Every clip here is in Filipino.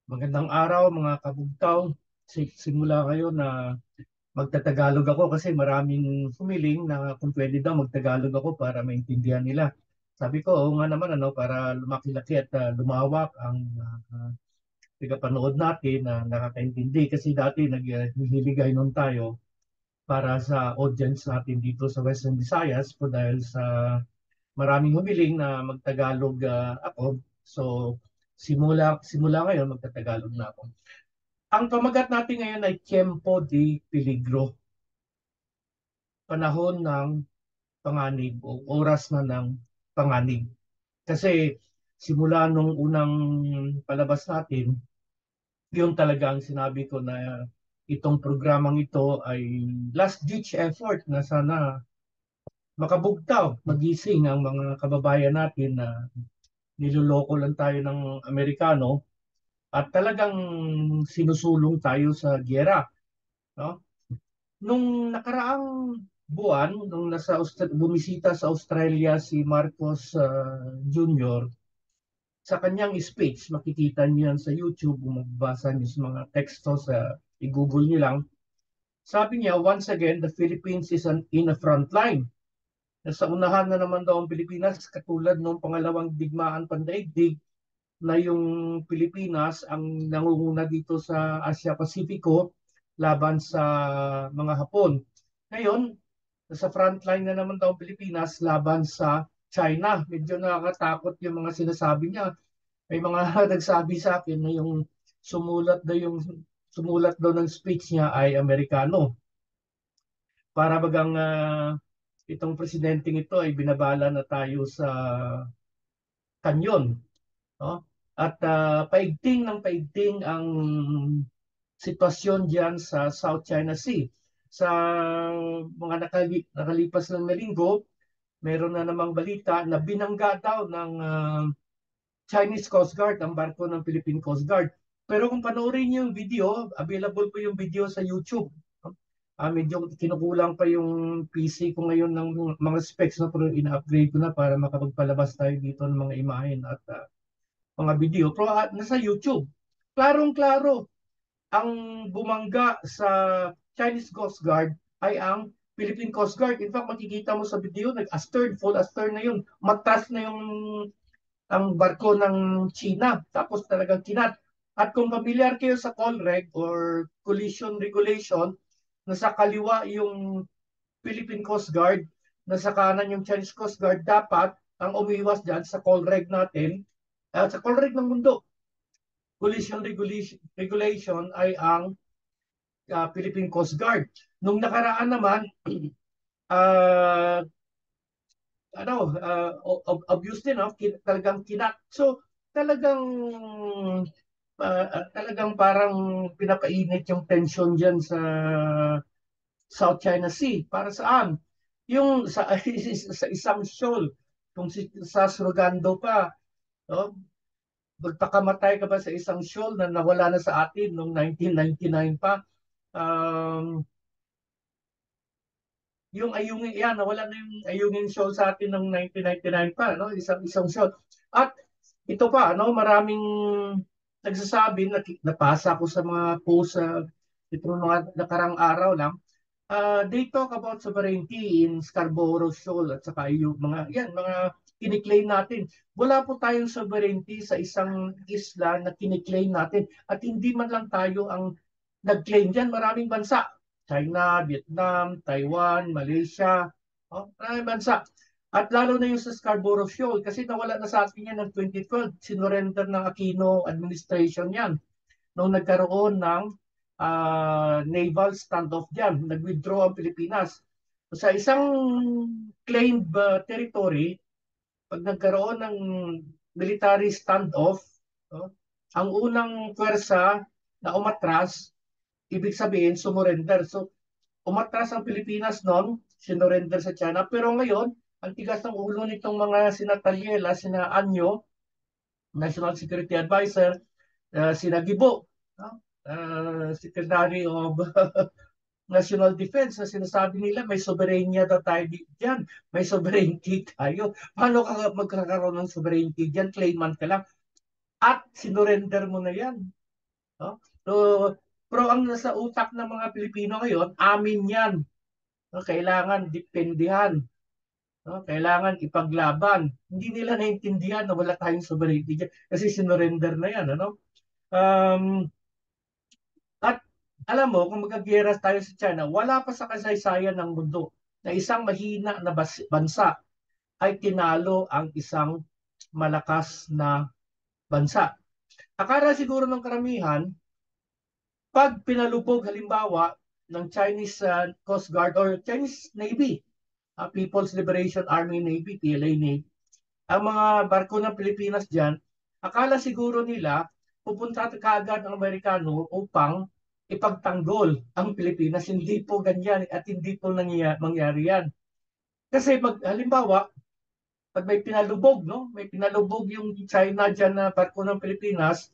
Magandang araw mga kabugtaw. Simula kayo na magtatagalog ako kasi maraming humiling na kung pwede daw magtagalog ako para maintindihan nila. Sabi ko, oo nga naman ano, para lumaki-laki at lumawak ang tagapanood natin na nakakaintindi. Kasi dati naghihiligaw nun tayo para sa audience natin dito sa Western Visayas po dahil sa maraming humiling na magtagalog ako. So, simula ngayon magtatagalog na ako. Ang pamagat natin ngayon ay Tiempo de Peligro, panahon ng panganib o oras na ng panganib. Kasi simula nung unang palabas natin, yun talaga ang sinabi ko na itong programang ito ay last ditch effort na sana makabugtaw, magising ang mga kababayan natin na niloloko lang tayo ng Amerikano at talagang sinusulong tayo sa giyera, no? Nung nakaraang buwan, nung bumisita sa Australia si Marcos Jr., sa kanyang speech, makikita niyo yan sa YouTube, kung magbasa niyo sa mga teksto sa i-google niyo lang, sabi niya, once again, the Philippines is in a front line. Nasa unahan na naman daw ang Pilipinas, katulad ng pangalawang digmaan pandaigdig, na yung Pilipinas ang nangunguna dito sa Asia Pacifico laban sa mga Hapon. Ngayon, sa frontline na naman daw ang Pilipinas laban sa China. Medyo nakakatakot yung mga sinasabi niya. May mga nagsabi sa akin na yung sumulat daw ng speech niya ay Amerikano. Para bagang itong presidenteng ito ay binabala na tayo sa kanyon, no? At paigting ng paigting ang sitwasyon diyan sa South China Sea. Sa mga nakalipas lang na linggo, meron na namang balita na binangga daw ng Chinese Coast Guard ang barko ng Philippine Coast Guard. Pero kung panoorin niyo yung video, available po yung video sa YouTube. Medyo kinukulang pa yung PC ko ngayon ng mga specs na pero ina-upgrade ko na para makapagpalabas tayo dito ng mga imahen at mga video. Pero nasa YouTube. Klarong-klaro ang bumangga sa Chinese Coast Guard ay ang Philippine Coast Guard. In fact, makikita mo sa video, nag-astern, full astern na yun. Matras na yung ang barko ng China. Tapos talagang kinat. At kung familiar kayo sa COLREG or Collision Regulation, nasa kaliwa yung Philippine Coast Guard, nasa kanan yung Chinese Coast Guard, dapat ang umiwas dyan sa COLREG natin, sa COLREG ng mundo. Collision Regulation ay ang Philippine Coast Guard. Nung nakaraan naman, uh, obvious din, no? Talagang kinat. So, talagang talagang parang pinapainit yung tension diyan sa South China Sea. Para saan? Yung sa isang shoal, kung sa Surigando pa, no? Magpakamatay ka ba sa isang shoal na nawala na sa atin noong 1999 pa? Um, yung Ayungin, yan, nawala na yung Ayungin shoal sa atin noong 1999 pa, no? Isang shoal. At ito pa, no, maraming nagsasabi na napasa ko sa mga post sa itong mga nakarang araw lang. They talk about sovereignty in Scarborough Shoal at saka yung mga kiniklaim natin. Wala po tayong sovereignty sa isang isla na kiniklaim natin at hindi man lang tayo ang nag-claim dyan. Maraming bansa, China, Vietnam, Taiwan, Malaysia, oh, maraming bansa. At lalo na yung sa Scarborough Shoal kasi nawala na sa atin yan ng 2012. Sinurrender ng Aquino administration yan nung nagkaroon ng naval standoff dyan. Nag-withdraw ang Pilipinas. Sa isang claimed territory, pag nagkaroon ng military standoff, no, ang unang pwersa na umatras, ibig sabihin sumurrender. So, umatras ang Pilipinas noon, sinurrender sa China. Pero ngayon, ang tigas ng ulo nitong mga sina Taliela, sina Anyo, National Security Advisor, sina Gibo, no? Secretary of National Defense na sinasabi nila may soberenya daw tayo diyan. May sovereignty tayo. Paano ka magkakaroon ng sovereignty diyan? Claimant ka lang. At sinurrender mo na yan. No? So, pero ang nasa utak ng mga Pilipino ngayon, amin yan. No? Kailangan dependihan. No? Kailangan ipaglaban. Hindi nila naintindihan na wala tayong sovereignty dyan kasi sinurrender na yan. Ano? Um, at alam mo, kung magagera tayo sa China, wala pa sa kasaysayan ng mundo na isang mahina na bansa ay tinalo ang isang malakas na bansa. Akala siguro ng karamihan, pag pinalubog halimbawa ng Chinese Coast Guard or Chinese Navy, People's Liberation Army Navy, PLA Navy, ang mga barko ng Pilipinas dyan, akala siguro nila pupunta kaagad ang Amerikano upang ipagtanggol ang Pilipinas. Hindi po ganyan at hindi po mangyari yan. Kasi halimbawa, pag may pinalubog, no? May pinalubog yung China dyan na barko ng Pilipinas,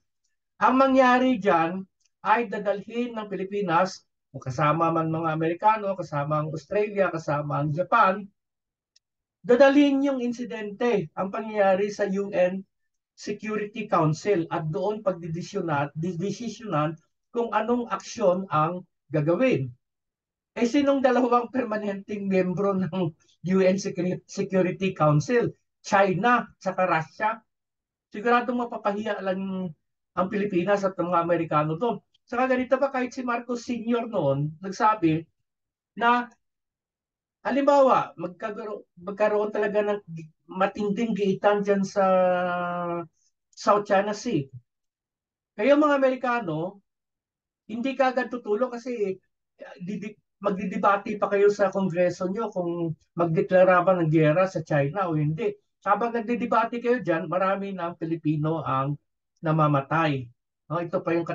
ang mangyari dyan ay dadalhin ng Pilipinas, kasama man mga Amerikano, kasama ang Australia, kasama ang Japan, dadalhin yung insidente, ang pangyayari sa UN Security Council at doon pagdidesisyonan kung anong aksyon ang gagawin. Eh sinong dalawang permanenteng miyembro ng UN Security Council? China at Russia. Siguradong mapapahiya lang ang Pilipinas at ang mga Amerikano doon. Saka ganito pa kahit si Marcos Sr. noon nagsabi na halimbawa magkaroon talaga ng matinding giitan dyan sa South China Sea. Kayo mga Amerikano, hindi ka agad tutulong kasi magdidebate pa kayo sa kongreso nyo kung magdeklara ba ng giyera sa China o hindi. Habang nagdidebate kayo dyan, marami na ang Pilipino ang namamatay. No, ito pa yung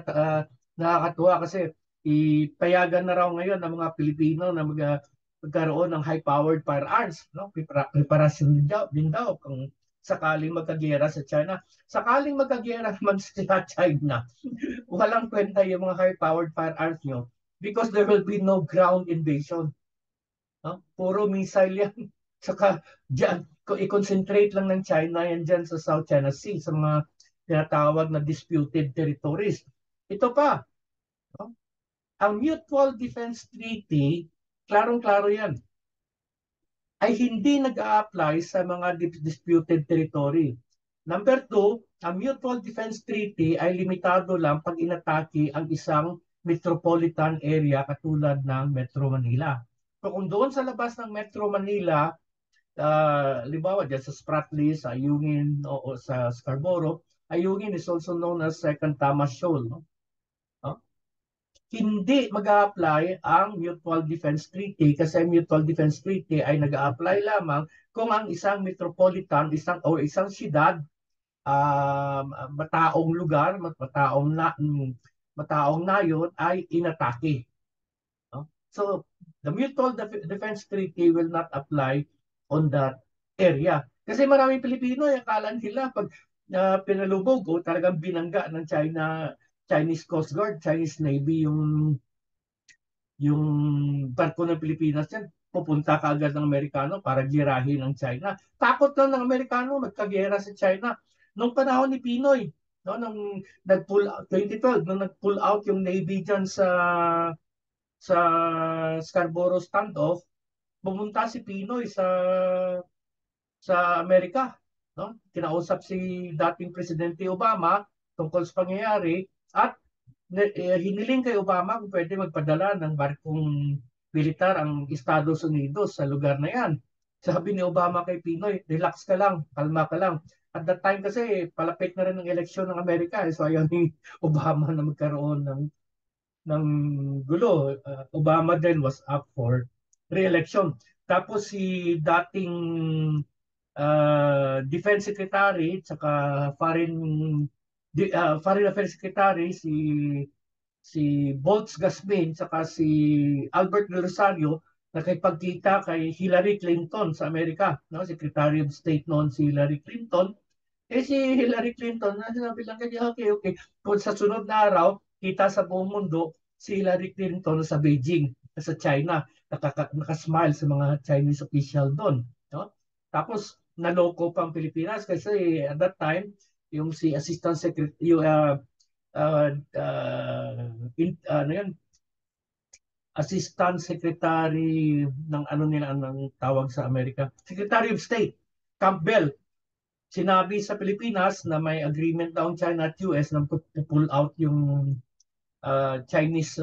nakakatuwa kasi ipayagan na raw ngayon ng mga Pilipino na magkaroon ng high-powered firearms. No? Preparasyon din daw kung sakaling magkagiyera sa China. Sakaling magkagiyera naman sa China, walang kwenta yung mga high-powered firearms nyo because there will be no ground invasion. No? Puro missile yan. Saka dyan, i-concentrate lang ng China yan dyan sa South China Sea, sa mga tinatawag na disputed territories. Ito pa, no? Ang Mutual Defense Treaty, klarong-klaro yan, ay hindi nag-a-apply sa mga disputed territory. Number two, ang Mutual Defense Treaty ay limitado lang pag inatake ang isang metropolitan area katulad ng Metro Manila. So kung doon sa labas ng Metro Manila, libawa dyan sa Spratly, sa Ayungin o sa Scarborough, Ayungin is also known as Second Tamas Shoal. No? Hindi mag-a-apply ang Mutual Defense Treaty kasi Mutual Defense Treaty ay nag-a-apply lamang kung ang isang metropolitan, isang siyudad, mataong lugar, mataong nayon ay inatake. No? So, the Mutual Defense Treaty will not apply on that area. Kasi maraming Pilipino, akala nila pag pinalubog o talagang binangga ng Chinese Coast Guard, Chinese Navy yung barko ng Pilipinas yan, pupunta ka agad ng Amerikano para girahin ng China. Takot lang ng Amerikano magkagera sa China. Nung panahon ni Pinoy, no, nung nag-pull out, 2012, nung nag-pull out yung Navy dyan sa Scarborough standoff, pumunta si Pinoy sa Amerika. No? Kinausap si dating Presidente Obama tungkol sa pangyayari at hiniling kay Obama kung pwede magpadala ng barkong militar ang Estados Unidos sa lugar na yan. Sabi ni Obama kay Pinoy, relax ka lang, kalma ka lang. At that time kasi palapit na rin ang eleksyon ng Amerika. So ayaw ni Obama na magkaroon ng gulo. Obama then was up for re-election. Tapos si dating Defense Secretary saka Foreign Affairs Secretary si Bolts Gasmin saka si Albert Del Rosario nakipagkita kay Hillary Clinton sa Amerika, no? Secretary of State noon si Hillary Clinton. Eh si Hillary Clinton, sinabi lang kanya, okay, okay. Kung sa sunod na araw, kita sa buong mundo si Hillary Clinton sa Beijing, sa China, nakasmile sa mga Chinese official doon. No? Tapos, naloko pa ang Pilipinas kasi at that time, yung si Assistant Secretary, ano yan, Assistant Secretary ng ano nila ang tawag sa Amerika, Secretary of State Campbell, sinabi sa Pilipinas na may agreement daw ang China at US na pull out yung Chinese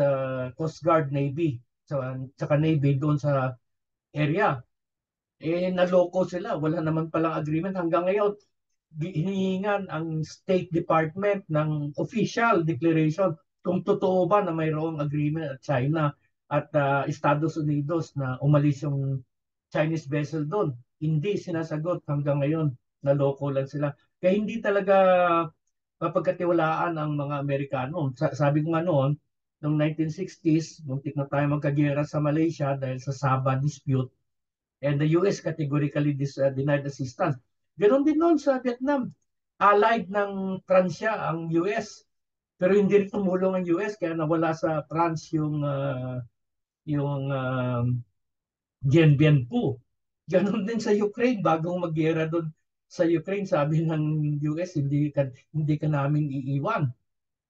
Coast Guard Navy saka Navy doon sa area. Naloko sila. Wala naman palang agreement. Hanggang ngayon, hinihingan ang State Department ng official declaration kung totoo ba na mayroong agreement at China at Estados Unidos na umalis yung Chinese vessel doon. Hindi sinasagot hanggang ngayon. Naloko lang sila. Kaya hindi talaga mapagkatiwalaan ang mga Amerikano. Sabi ko nga noon, noong 1960s, muntik na tayo magkagera sa Malaysia dahil sa Sabah dispute, and the US categorically denied assistance. Ganon din noon sa Vietnam. Allied ng Pransya ang US. Pero hindi rin tumulong ang US kaya nawala sa France yung Dien Bien Phu. Ganon din sa Ukraine. Bagong magyera doon sa Ukraine, sabi ng US, hindi ka namin iiwan.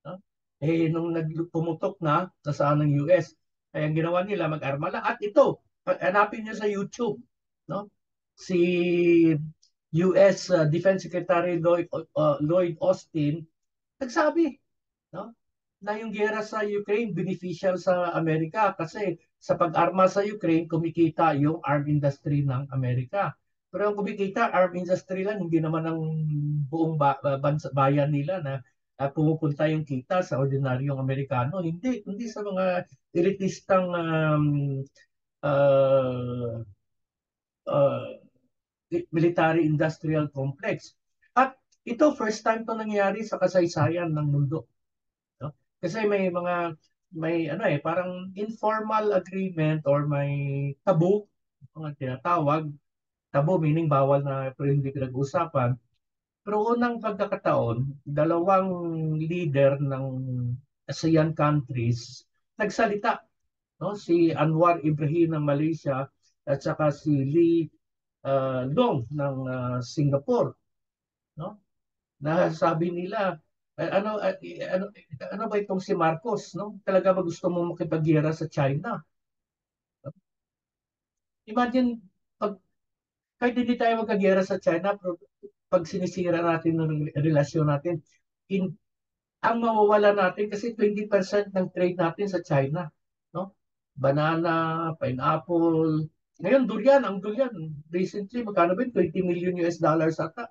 No? Nung pumutok na, nasaan ng US, ay ang ginawa nila, mag-arma lang. At ito, hanapin niyo sa YouTube, no? Si US Defense Secretary Lloyd Austin, nagsabi, no? Na yung giyera sa Ukraine beneficial sa Amerika kasi sa pag-arma sa Ukraine kumikita yung arm industry ng Amerika. Pero ang kumikita arm industry lang, hindi naman ang buong bayan nila na pumupunta yung kita sa ordinaryong Amerikano. Hindi, kundi sa mga elitistang uh, uh, military industrial complex. At ito first time to nangyari sa kasaysayan ng mundo. No? Kasi may ano parang informal agreement or may tabu, mga tinatawag. Tabu meaning bawal na pero hindi pinag-usapan. Pero unang pagkakataon, dalawang leader ng ASEAN countries nagsalita, no? Si Anwar Ibrahim ng Malaysia at saka si Lee Long ng Singapore, no? Nasabi nila ano ano ba itong si Marcos, no? Talaga ba gusto mo makipaggera sa China? Imagine pag kahit hindi tayo magkagera sa China, pero pag sinisira natin ng relasyon natin, in, ang mawawala natin kasi 20% ng trade natin sa China, no? Banana, pineapple, ngayon durian, ang durian recently magkano ba 20 million US dollars ata.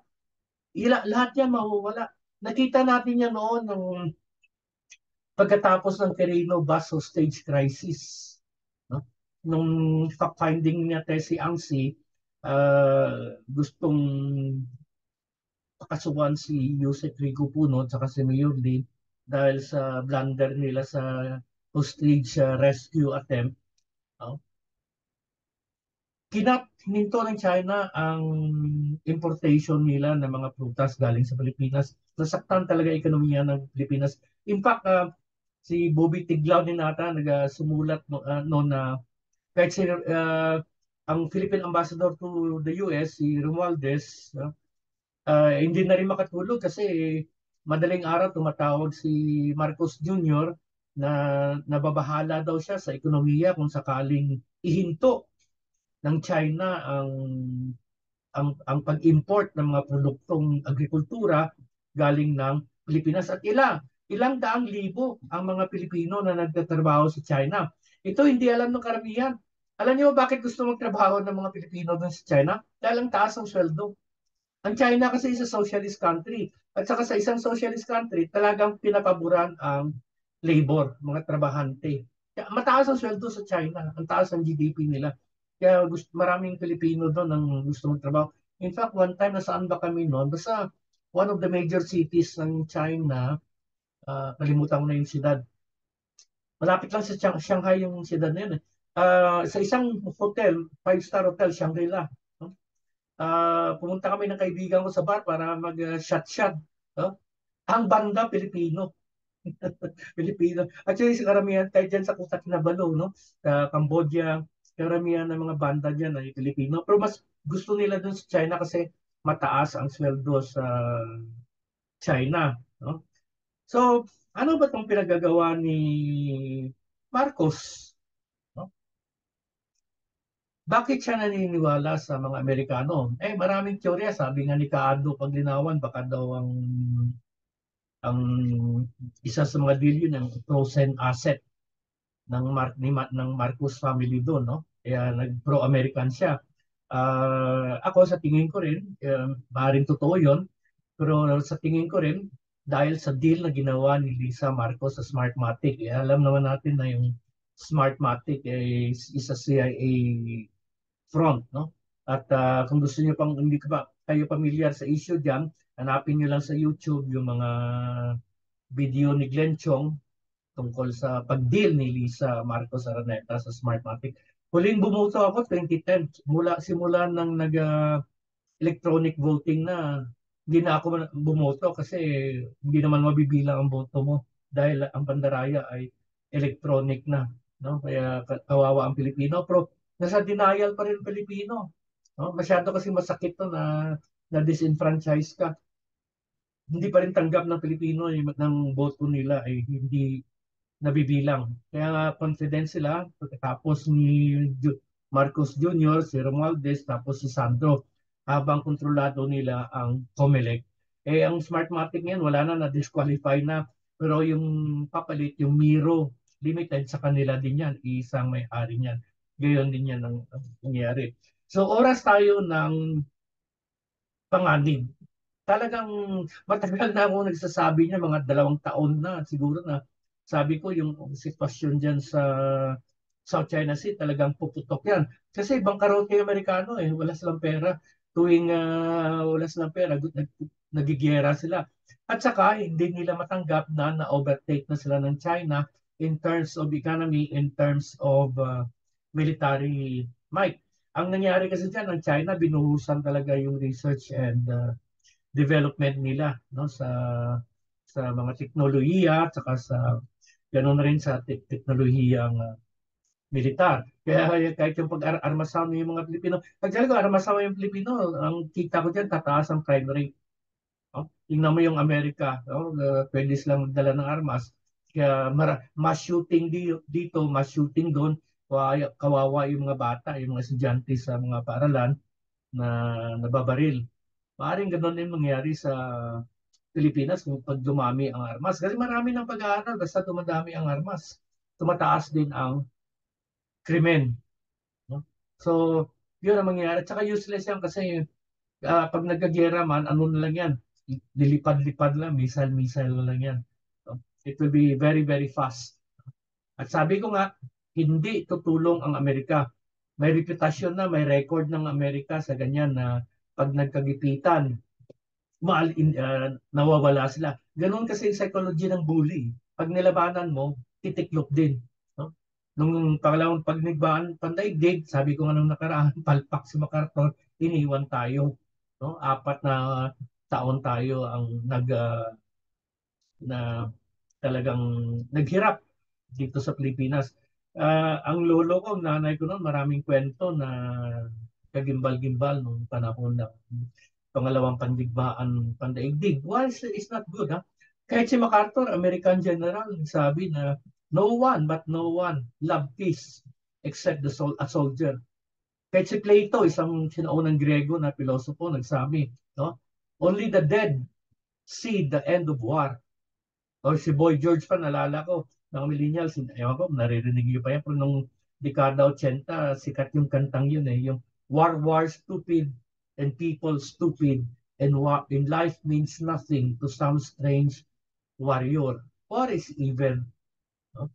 Lahat yan mawawala. Nakita natin yan noon ng pagkatapos ng Quirino bus hostage crisis, no? Nung fact-finding niya si Angsi, gustong pakasuhan si Yusek Rico Puno at si Mayor Lee dahil sa blunder nila sa hostage rescue attempt. No? Hininto ng China ang importation nila ng mga prutas galing sa Pilipinas. Nasaktan talaga ekonomiya ng Pilipinas. In fact, si Bobby Tiglao din nata nagsumulat no na kahit ang Philippine Ambassador to the US, si Romualdez, hindi na rin makatulog kasi madaling araw tumatawag si Marcos Jr. na nababahala daw siya sa ekonomiya kung sakaling ihinto ng China ang pag-import ng mga produktong agrikultura galing ng Pilipinas at ilang daang libo ang mga Pilipino na nagtatrabaho sa China. Ito hindi alam ng karamihan. Alam niyo bakit gusto magtrabaho ng mga Pilipino doon sa China? Dahil ang taas ng sweldo. Ang China kasi is a socialist country. At saka sa isang socialist country, talagang pinapaboran ang labor, mga trabahante. Kaya mataas ang sweldo sa China. Ang taas ang GDP nila. Kaya maraming Pilipino doon ang gusto magtrabaho. In fact, one time nasaan ba kami noon? Basta one of the major cities ng China, kalimutan ko na yung siyudad. Malapit lang sa Shanghai yung siyudad na yun. Sa isang hotel, five-star hotel, Shangri-La. No? Pumunta kami ng kaibigan ko sa bar para mag-shot-shot. No? Ang banda, Pilipino. Pilipino. Actually, sa karamihan, kahit dyan sa Kuta Kinabalu, no? Sa Cambodia, karamihan ng mga banda dyan ay Pilipino. Pero mas gusto nila dun sa China kasi mataas ang sweldo sa China. No? So, ano ba itong pinagagawa ni Marcos? No? Bakit siya naniniwala sa mga Amerikano? Maraming teorya. Sabi nga ni Kaado Paglinawan, baka daw ang isa sa mga deal yun, ang frozen asset ng Marcos family doon, no? Kaya nag-pro-American siya. Ako sa tingin ko rin, maaaring totoo yun, pero sa tingin ko rin, dahil sa deal na ginawa ni Lisa Marcos sa Smartmatic, alam naman natin na yung Smartmatic is isa CIA front, no? At kung gusto niyo pang hindi ka pa kayo pamilyar sa issue diyan, hanapin niyo lang sa YouTube yung mga video ni Glenn Chong tungkol sa pag-deal ni Lisa Marcos Araneta sa Smartmatic. Huling bumuto ako 2010, simula nang electronic voting na hindi na ako bumoto kasi hindi naman mabibilang ang boto mo dahil ang pandaraya ay electronic na, no? Kaya kawawa ang Pilipino, pero nasa denial pa rin Pilipino, no? Masyado kasi masakit to na disenfranchise ka. Hindi pa rin tanggap ng Pilipino ng boto nila ay hindi nabibilang. Kaya nga confident sila pagkatapos ni Marcos Jr., si Romualdez, tapos si Sandro, habang kontrolado nila ang COMELEC. Ang Smartmatic ngayon, wala na-disqualify na. Pero yung papalit, yung Miro Limited, sa kanila din yan. Isang may-ari niyan. Gayon din yan ang nangyari. So oras tayo ng panganib. Talagang matagal na ako nagsasabi niya, mga 2 taon na siguro na sabi ko yung sitwasyon dyan sa South China Sea talagang puputok yan. Kasi bangkarote yung Amerikano wala silang pera. Tuwing wala silang pera, nagigera sila. At saka hindi nila matanggap na na-overtake na sila ng China in terms of economy, in terms of military might. Ang nangyari kasi dyan, ng China, binuhusan talaga yung research and development nila, no, sa mga teknolohiya at saka sa ganoon rin sa teknolohiyang militar. Kaya kahit yung pag-armasaw ng mga Pilipino, pag sabi ko armasaw yung Pilipino, ang kita ko diyan tataas ang crime rate. No? Tingnan mo yung Amerika, no? Pwede silang magdala ng armas. Kaya mass shooting dito, mass shooting doon, kawawa yung mga bata, yung mga estudyante sa mga paaralan na nababaril. Maaring ganoon din mangyari sa Pilipinas kung pag dumami ang armas. Kasi marami ng pag-aaral, basta dumadami ang armas, tumataas din ang krimen. No? So, yun ang mangyayari. Tsaka useless yan kasi pag nagkagera man, ano na lang yan, lilipad-lipad lang, missile-missile na lang yan. So, it will be very, very fast. At sabi ko nga, hindi tutulong ang Amerika. May reputasyon na, may record ng Amerika sa ganyan na pag nagkagipitan, nawawala sila. Ganon kasi yung psychology ng bully. Pag nilabanan mo, titiklop din. No? Nung pangalawang pagnigbaan, pandaigdig, sabi ko nga nung nakaraan, palpak si MacArthur, iniwan tayo. No? 4 na taon tayo ang na talagang naghirap dito sa Pilipinas. Ang lolo ko, ang nanay ko noon, maraming kwento na kagimbal-gimbal nung panahon na pangalawang pandigmaan pandaigdig. Well, it's not good, ha? Kahit si MacArthur, American general, sabi na no one but no one love peace except a soldier. Kahit si Plato, isang sinaunang Grego na pilosopo, nagsabi, no? Only the dead see the end of war. O si Boy George pa, nalala ko, ng millennials, ewan ko, naririnig niyo pa yan, pero nung dekada 80, sikat yung kantang yun yung war stupid and people stupid and in life means nothing to some strange warrior. War is evil. No?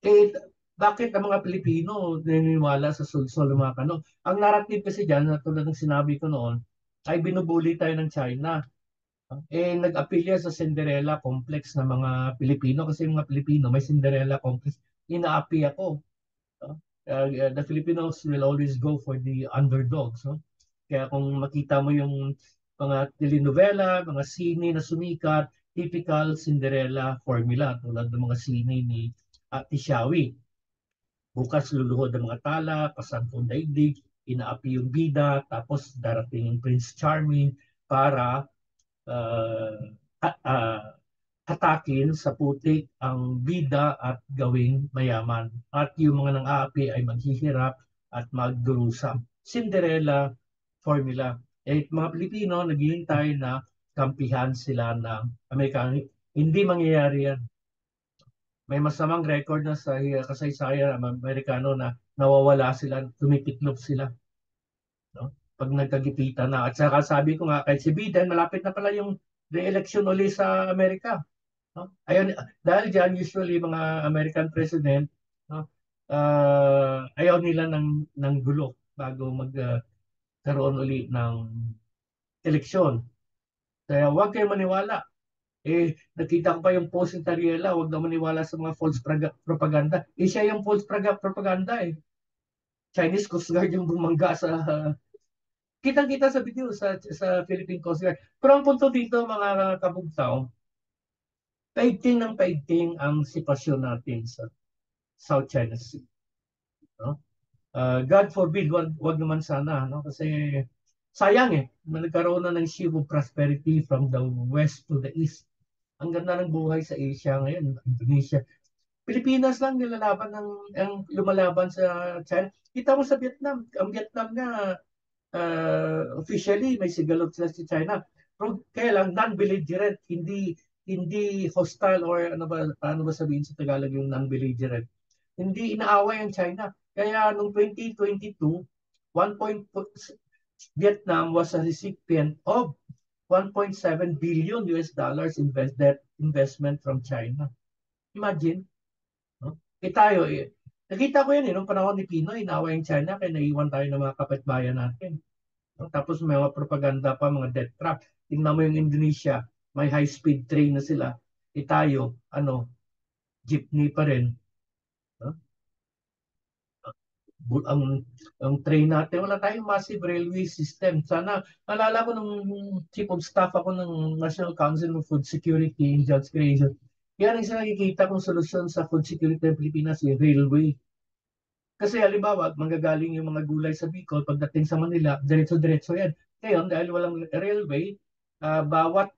Eh, bakit ang mga Pilipino naniniwala sa sulsol ng mga kano? Ang narrative kasi dyan, tulad ng sinabi ko noon, ay binubuli tayo ng China. Nag-apelya sa Cinderella complex ng mga Pilipino kasi yung mga Pilipino may Cinderella complex. Inaapi ako. No? The Filipinos will always go for the underdogs. No? Kaya kung makita mo yung mga telenovela, mga sine na sumikat, typical Cinderella formula tulad ng mga sine ni Ate Shawi. Bukas luluhod ang mga tala, pasantong daigdig, inaapi yung bida, tapos darating yung Prince Charming para uh, uh, patakin sa putik ang bida at gawing mayaman. At yung mga nang-aapi ay maghihirap at magdurusa. Cinderella formula. Eh, mga Pilipino, naghihintay na kampihan sila ng Amerikano. Hindi mangyayari yan. May masamang record na sa kasaysayan ng Amerikano na nawawala sila, tumipiklop sila. No? Pag nagkagipitan na. At saka sabi ko nga, kahit si Biden, malapit na pala yung re-election uli sa Amerika. No? Ayun, dahil dyan, usually mga American president, no, ayaw nila ng gulo bago magkaroon uli ng eleksyon. Kaya huwag kayo maniwala. Eh, nakita ko pa yung post ni Tariela, huwag na maniwala sa mga false propaganda. Eh, siya yung false propaganda eh. Chinese Coast Guard yung bumangga sa kitang-kita sa video sa Philippine Coast Guard. Pero ang punto dito mga kabugtaw, paigting ng paigting ang sitwasyon natin sa South China Sea. No? God forbid, wag naman sana. No? Kasi sayang eh, nagkaroon na ng shield of prosperity from the west to the east. Ang ganda ng buhay sa Asia ngayon, Indonesia. Pilipinas lang nilalaban ang lumalaban sa China. Kita mo sa Vietnam, ang Vietnam nga officially may sigalot sila sa China. Pero kaya lang non-belligerent, hindi hostile or ano ba sabihin sa Tagalog yung non-belligerent. Hindi inaaway ang China. Kaya noong 2022, 1. Vietnam was a recipient of 1.7 billion US dollars investment from China. Imagine, no? Tayo, nakita ko yan nung panahon ni Pinoy, inaaway ang China kaya naiwan tayo ng mga kapitbayan natin. No? Tapos may mga propaganda pa, mga death trap. Tingnan mo yung Indonesia, may high-speed train na sila. Tayo, jeepney pa rin. No? Ang train natin, wala tayong massive railway system. Sana, nalala ko nung chief of staff ako ng National Council of Food Security and Jobs Creation. Yan ang isa nakikita kong solusyon sa food security ng Pilipinas, yung railway. Kasi halimbawa, manggagaling yung mga gulay sa Bicol, pagdating sa Manila, diretso-diretso yan. Ngayon, dahil walang railway, bawat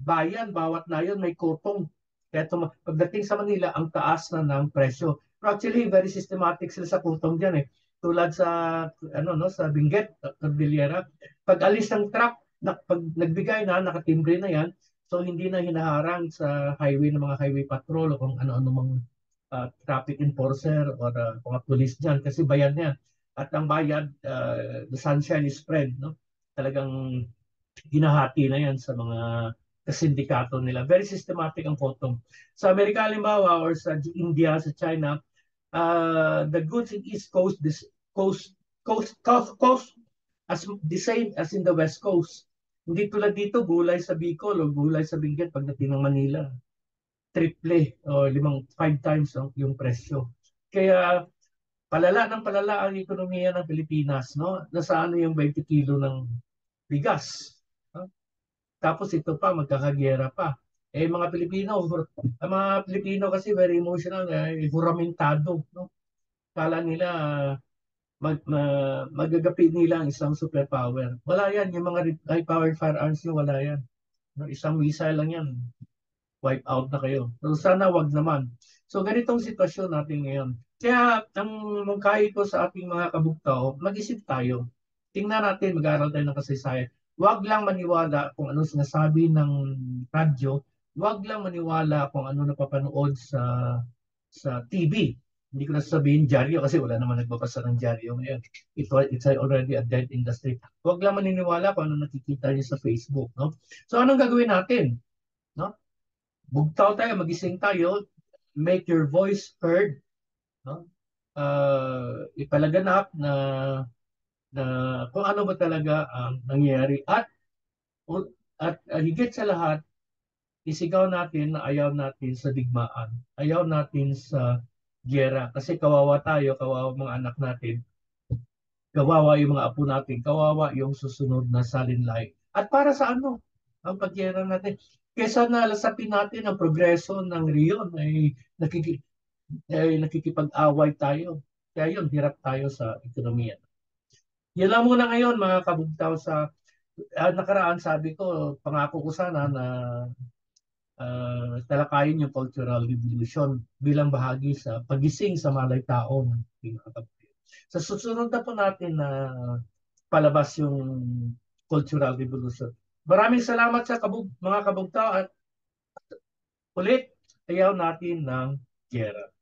bayan, bawat nayon may kupong. Kaya pagdating sa Manila, ang taas na ng presyo. Pero actually, very systematic sila sa putong dyan eh. Tulad sa, sa Benguet, Cordillera. Pag alis ng truck, pag nagbigay na, nakatimbre na yan, so hindi na hinaharang sa highway ng mga highway patrol o kung ano-ano mga traffic enforcer o mga police dyan kasi bayad niya. At ang bayad, the sunshine is spread. No? Talagang ginahati na yan sa mga kasindikato nila. Very systematic ang photo. Sa Amerika, halimbawa, or sa India, sa China, the goods in East Coast, coast as the same as in the West Coast. Hindi tulad dito, gulay sa Bicol o gulay sa Benguet pagdating ng Manila. Triple o 5 times yung presyo. Kaya palala ng palala ang ekonomiya ng Pilipinas. No? Nasaan yung 20 kilo ng bigas? No? Tapos ito pa, magkakagyera pa. Ang mga Pilipino kasi very emotional, huramentado. No? Kala nila magagapi nila ang isang superpower. Wala yan. Yung mga high-powered firearms nyo, wala yan. No? Isang missile lang yan. Wipe out na kayo. So sana wag naman. So ganitong sitwasyon natin ngayon. Kaya ang mungkahi ko sa ating mga kabugtaw, mag-isip tayo. Tingnan natin, mag-aaral tayo ng kasaysayan. Huwag lang maniwala kung ano sinasabi ng radyo. Huwag lang maniwala kung ano napapanood sa TV. Hindi ko na sasabihin dyaryo kasi wala naman nagbabasa ng dyaryo ngayon. It's already a dead industry. Huwag lang maniniwala kung ano nakikita niyo sa Facebook. No? So anong gagawin natin? No? Bugtaw tayo, magising tayo, make your voice heard, no? Ipalaganap na kung ano ba talaga ang nangyayari at higit sa lahat, isigaw natin na ayaw natin sa digmaan, ayaw natin sa giyera kasi kawawa tayo, kawawa mga anak natin, kawawa yung mga apo natin, kawawa yung susunod na salinlay. At para sa ano ang pagyera natin? Kesa na lasapin natin ang progreso ng Rion ay nakikipag-away tayo. Kaya yun, hirap tayo sa ekonomiya. Yan lang muna ngayon mga kabugtaw sa nakaraan sabi ko, pangako ko sana na talakayin yung Cultural Revolution bilang bahagi sa pagising sa malay tao ng ating mga kababayan. Sa susunod na po natin na palabas yung Cultural Revolution. Maraming salamat sa mga kabugtao at ulit ayaw natin ng gera.